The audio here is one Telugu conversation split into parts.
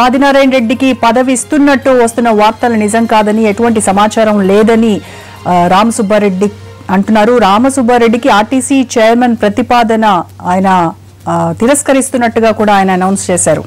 ఆదినారాయణ రెడ్డికి పదవి ఇస్తున్నట్టు వస్తున్న వార్తలు నిజం కాదని, ఎటువంటి సమాచారం లేదని రామసుబ్బారెడ్డి అంటున్నారు. రామసుబ్బారెడ్డికి ఆర్టీసీ చైర్మన్ ప్రతిపాదన ఆయన తిరస్కరిస్తున్నట్టుగా కూడా ఆయన అనౌన్స్ చేశారు.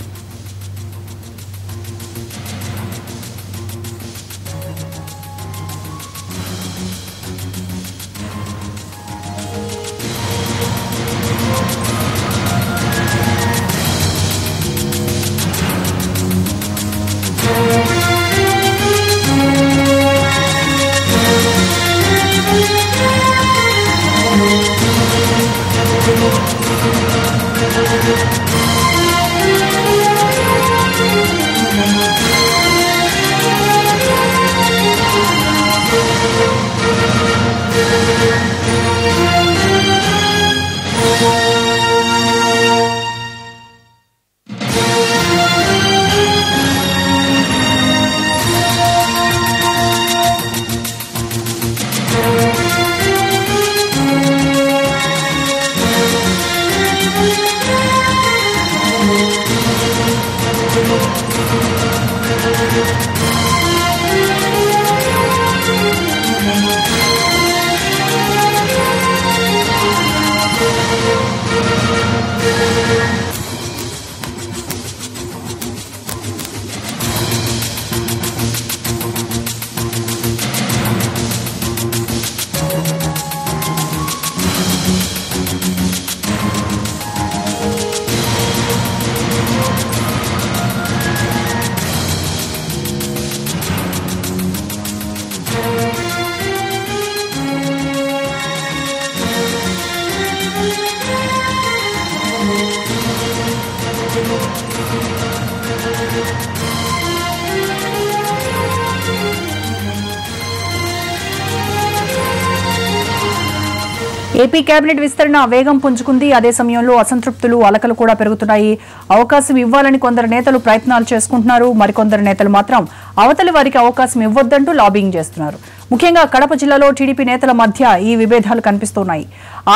ఏపీ కేబినెట్ విస్తరణ వేగం పుంజుకుంది. అదే సమయంలో అసంతృప్తులు అలకలు కూడా పెరుగుతున్నాయి. అవకాశం ఇవ్వాలని కొందరు నేతలు ప్రయత్నాలు చేసుకుంటున్నారు. మరికొందరు నేతలు మాత్రం అవతలి వారికి అవకాశం ఇవ్వొద్దంటూ లాబింగ్ చేస్తున్నారు. ముఖ్యంగా కడప జిల్లాలో టీడీపీ నేతల మధ్య ఈ విభేదాలు కనిపిస్తున్నాయి.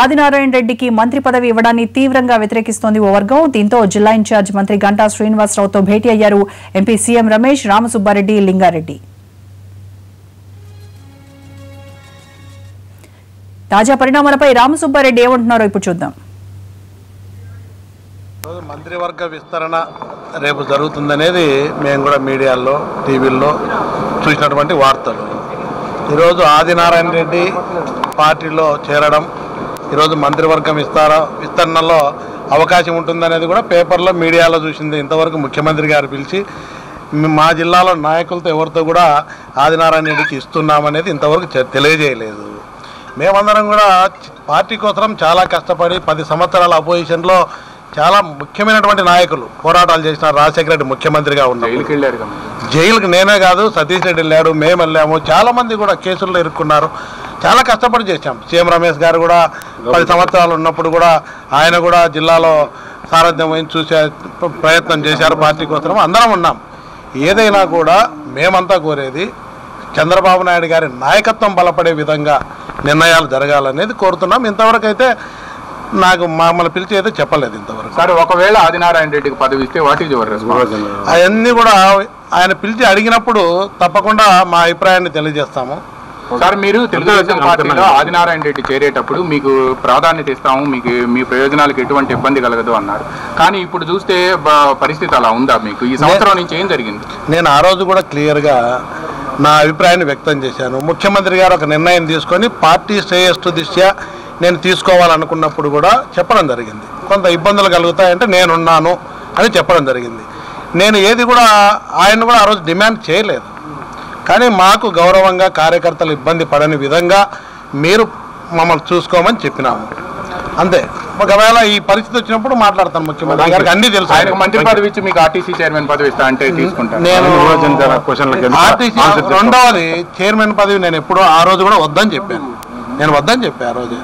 ఆదినారాయణ రెడ్డికి మంత్రి పదవి ఇవ్వడాన్ని తీవ్రంగా వ్యతిరేకిస్తోంది ఓ వర్గం. దీంతో జిల్లా ఇన్ఛార్జ్ మంత్రి గంటా శ్రీనివాసరావుతో భేటీ అయ్యారు ఎంపీ సీఎం రమేష్, రామసుబ్బారెడ్డి, లింగారెడ్డి. తాజా పరిణామాలపై రామసుబ్బారెడ్డి ఏమంటున్నారో ఇప్పుడు చూద్దాం. మంత్రివర్గ విస్తరణ రేపు జరుగుతుందనేది మేము కూడా మీడియాలో, టీవీల్లో చూసినటువంటి వార్తలు. ఈరోజు ఆదినారాయణ రెడ్డి పార్టీలో చేరడం, ఈరోజు మంత్రివర్గం విస్తరణలో అవకాశం ఉంటుందనేది కూడా పేపర్లో, మీడియాలో చూసింది. ఇంతవరకు ముఖ్యమంత్రి గారు పిలిచి మా జిల్లాలో నాయకులతో ఎవరితో కూడా ఆదినారాయణ రెడ్డికి ఇస్తున్నామనేది ఇంతవరకు తెలియజేయలేదు. మేమందరం కూడా పార్టీ కోసం చాలా కష్టపడి 10 సంవత్సరాల అపోజిషన్లో చాలా ముఖ్యమైనటువంటి నాయకులు పోరాటాలు చేసిన రాజశేఖర రెడ్డి ముఖ్యమంత్రిగా ఉన్నారు. జైలుకి నేనే కాదు, సతీష్ రెడ్డి వెళ్ళాడు, మేము వెళ్ళాము. చాలామంది కూడా కేసుల్లో ఇరుక్కున్నారు. చాలా కష్టపడి చేశాం. సీఎం రమేష్ గారు కూడా 10 సంవత్సరాలు ఉన్నప్పుడు కూడా ఆయన కూడా జిల్లాలో సారథ్యం వహించి చూసే ప్రయత్నం చేశారు పార్టీ కోసం. అందరం ఉన్నాం. ఏదైనా కూడా మేమంతా కోరేది చంద్రబాబు నాయుడు గారి నాయకత్వం బలపడే విధంగా నిర్ణయాలు జరగాలనేది కోరుతున్నాం. ఇంతవరకు అయితే నాకు మమ్మల్ని పిలిచి అయితే చెప్పలేదు ఇంతవరకు. సార్, ఒకవేళ ఆదినారాయణ రెడ్డికి పదవి ఇస్తే వాట్ ఈజ్ యువర్ రెస్పాన్స్? అవన్నీ కూడా ఆయన పిలిచి అడిగినప్పుడు తప్పకుండా మా అభిప్రాయాన్ని తెలియజేస్తాము. సార్, మీరు తెలుగుదేశం పార్టీలో ఆదినారాయణ రెడ్డి చేరేటప్పుడు మీకు ప్రాధాన్యత ఇస్తాము, మీకు మీ ప్రయోజనాలకు ఎటువంటి ఇబ్బంది కలగదు అన్నారు. కానీ ఇప్పుడు చూస్తే పరిస్థితి అలా ఉందా? మీకు ఈ సంవత్సరం నుంచి ఏం జరిగింది? నేను ఆ రోజు కూడా క్లియర్గా నా అభిప్రాయాన్ని వ్యక్తం చేశాను. ముఖ్యమంత్రి గారు ఒక నిర్ణయం తీసుకొని పార్టీ శ్రేయస్సు దృష్ట్యా నేను తీసుకోవాలనుకున్నప్పుడు కూడా చెప్పడం జరిగింది. కొంత ఇబ్బందులు కలుగుతాయంటే నేనున్నాను అని చెప్పడం జరిగింది. నేను ఏది కూడా ఆయన కూడా ఆ రోజు డిమాండ్ చేయలేదు. కానీ మాకు గౌరవంగా కార్యకర్తలు ఇబ్బంది పడని విధంగా మీరు మమ్మల్ని చూసుకోమని చెప్పినాము, అంతే. ఒకవేళ ఈ పరిస్థితి వచ్చినప్పుడు మాట్లాడతాను. ముఖ్యమంత్రి గారికి అన్ని తెలుసు. ఆయన మంత్రి పదవి ఇచ్చి మీకు ఆర్టీసీ చైర్మన్ పదవి ఇస్తా అంటే తీసుకుంటాను. నేను ఆర్టీసీ రెండవది చైర్మన్ పదవి నేను ఎప్పుడో ఆ రోజు కూడా వద్దని చెప్పాను. నేను వద్దని చెప్పాను ఆ రోజు.